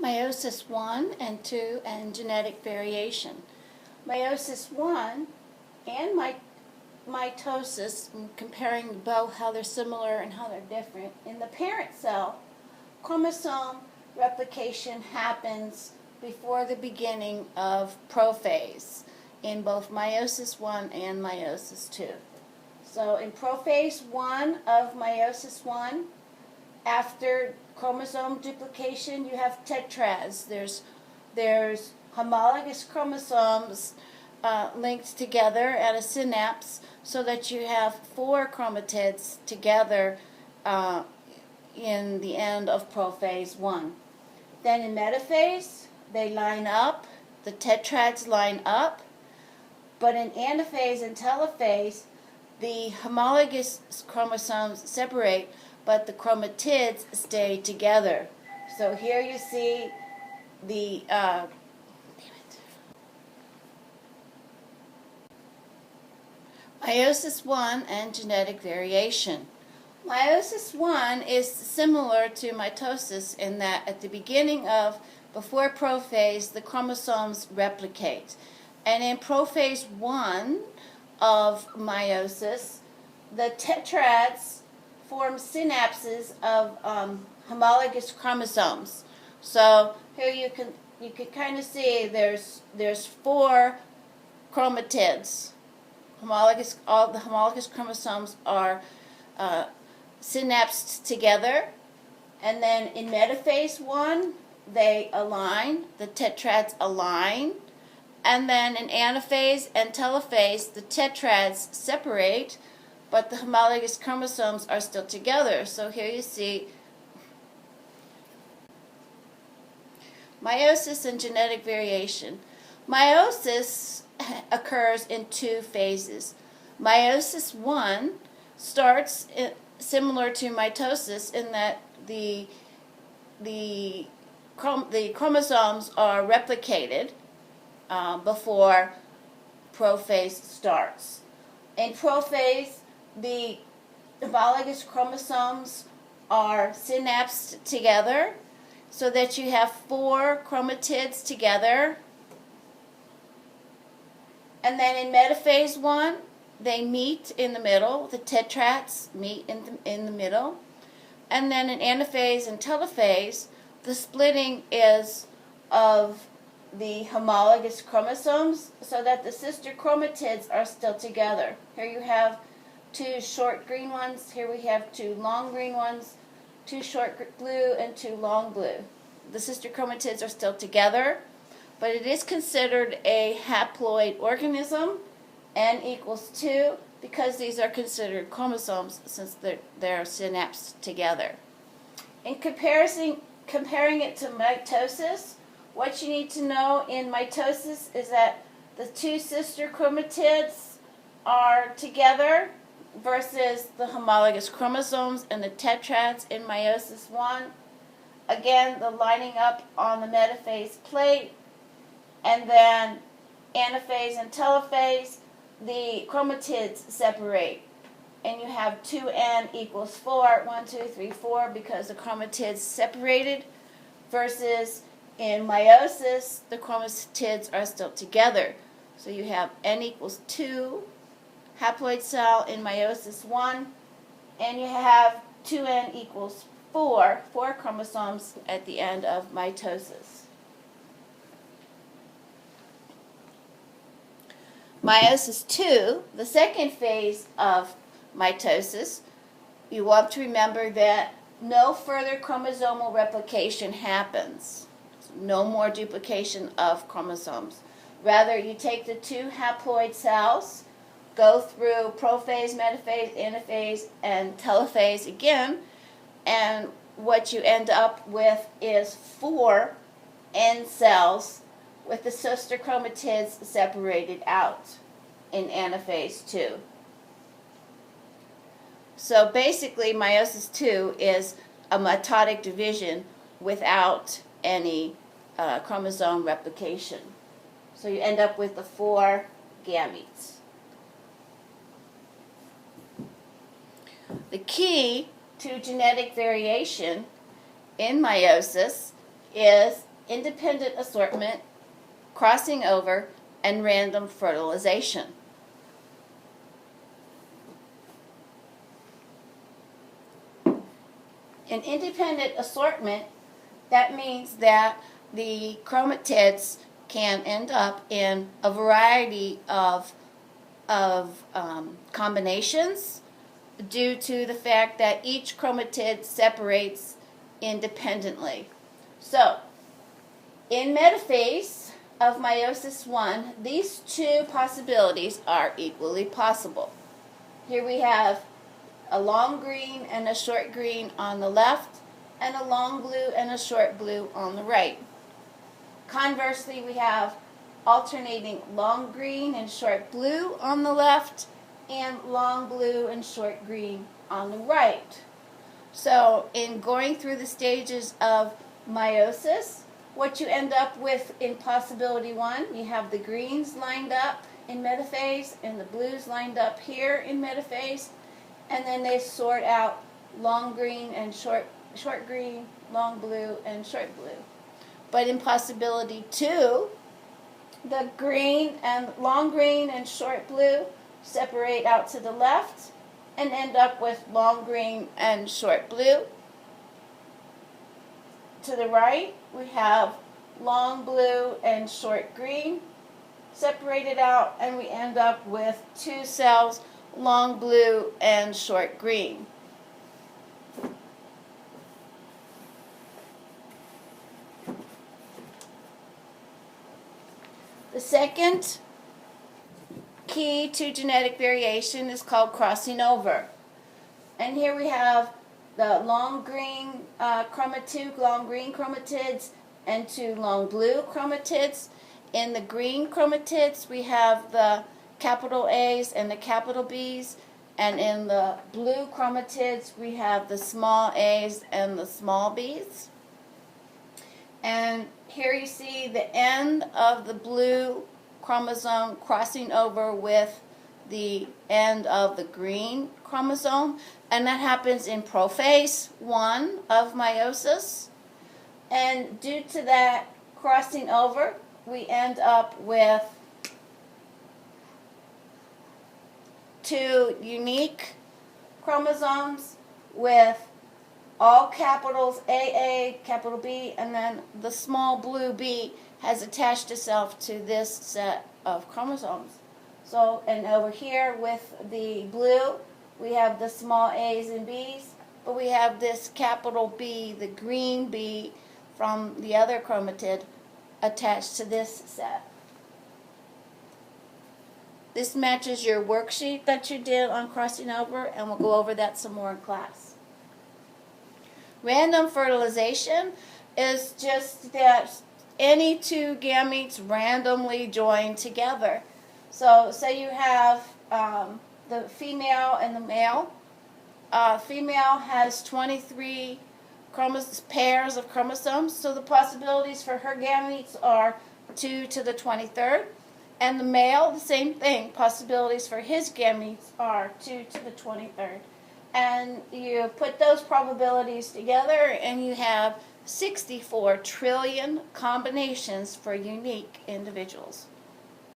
Meiosis 1 and 2 and genetic variation. Meiosis 1 and mitosis, comparing both how they're similar and how they're different. In the parent cell, chromosome replication happens before the beginning of prophase in both meiosis 1 and meiosis 2. So in prophase 1 of meiosis 1, after chromosome duplication, you have tetrads. There's homologous chromosomes linked together at a synapse so that you have 4 chromatids together in the end of prophase 1. Then in metaphase, they line up, the tetrads line up, but in anaphase and telophase, the homologous chromosomes separate, but the chromatids stay together. So here you see the meiosis 1 and genetic variation. Meiosis 1 is similar to mitosis in that at the beginning of, before prophase, the chromosomes replicate. And in prophase 1 of meiosis, the tetrads form synapses of homologous chromosomes. So here you can kind of see there's 4 chromatids. All the homologous chromosomes are synapsed together, and then in metaphase 1 they align, the tetrads align, and then in anaphase and telophase the tetrads separate, but the homologous chromosomes are still together. So here you see meiosis and genetic variation. Meiosis occurs in 2 phases. Meiosis 1 starts similar to mitosis in that the chromosomes are replicated before prophase starts. In prophase, the homologous chromosomes are synapsed together so that you have 4 chromatids together. And then in metaphase 1, they meet in the middle. The tetrads meet in the middle. And then in anaphase and telophase, the splitting is of the homologous chromosomes so that the sister chromatids are still together. Here you have 2 short green ones. Here we have 2 long green ones, 2 short blue and 2 long blue. The sister chromatids are still together, but it is considered a haploid organism, N equals 2, because these are considered chromosomes since they're synapsed together. In comparing it to mitosis, what you need to know in mitosis is that the 2 sister chromatids are together versus the homologous chromosomes and the tetrads in meiosis 1. Again, the lining up on the metaphase plate, and then anaphase and telophase, the chromatids separate. And you have 2n equals 4, 1, 2, 3, 4, because the chromatids separated, versus in meiosis, the chromatids are still together. So you have n equals 2 haploid cell in meiosis 1, and you have 2n equals 4 chromosomes at the end of mitosis. Meiosis 2, the second phase of mitosis, you want to remember that no further chromosomal replication happens. No more duplication of chromosomes. Rather, you take the 2 haploid cells, go through prophase, metaphase, anaphase, and telophase again, and what you end up with is 4 N cells with the sister chromatids separated out in anaphase 2. So basically, meiosis 2 is a mitotic division without any chromosome replication. So you end up with the 4 gametes. The key to genetic variation in meiosis is independent assortment, crossing over, and random fertilization. In independent assortment, that means that the chromatids can end up in a variety of combinations due to the fact that each chromatid separates independently. So, in metaphase of meiosis 1, these two possibilities are equally possible. Here we have a long green and a short green on the left, and a long blue and a short blue on the right. Conversely, we have alternating long green and short blue on the left, and long blue and short green on the right. So, in going through the stages of meiosis, what you end up with in possibility 1, you have the greens lined up in metaphase and the blues lined up here in metaphase, and then they sort out long green and short green, long blue and short blue. But in possibility 2, the long green and short blue separate out to the left and end up with long green and short blue. To the right, we have long blue and short green separated out, and we end up with 2 cells, long blue and short green. The second key to genetic variation is called crossing over. And here we have the long green long green chromatids and 2 long blue chromatids. In the green chromatids, we have the capital A's and the capital B's, and in the blue chromatids, we have the small A's and the small B's. And here you see the end of the blue chromosome crossing over with the end of the green chromosome, and that happens in prophase 1 of meiosis. And due to that crossing over, we end up with 2 unique chromosomes with all capitals AA, capital B, and then the small blue B has attached itself to this set of chromosomes. So, and over here with the blue, we have the small A's and B's, but we have this capital B, the green B, from the other chromatid attached to this set. This matches your worksheet that you did on crossing over, and we'll go over that some more in class. Random fertilization is just that any 2 gametes randomly join together. So say you have the female and the male. Female has 23 pairs of chromosomes, so the possibilities for her gametes are 2 to the 23rd. And the male, the same thing. Possibilities for his gametes are 2 to the 23rd. And you put those probabilities together, and you have 64 trillion combinations for unique individuals.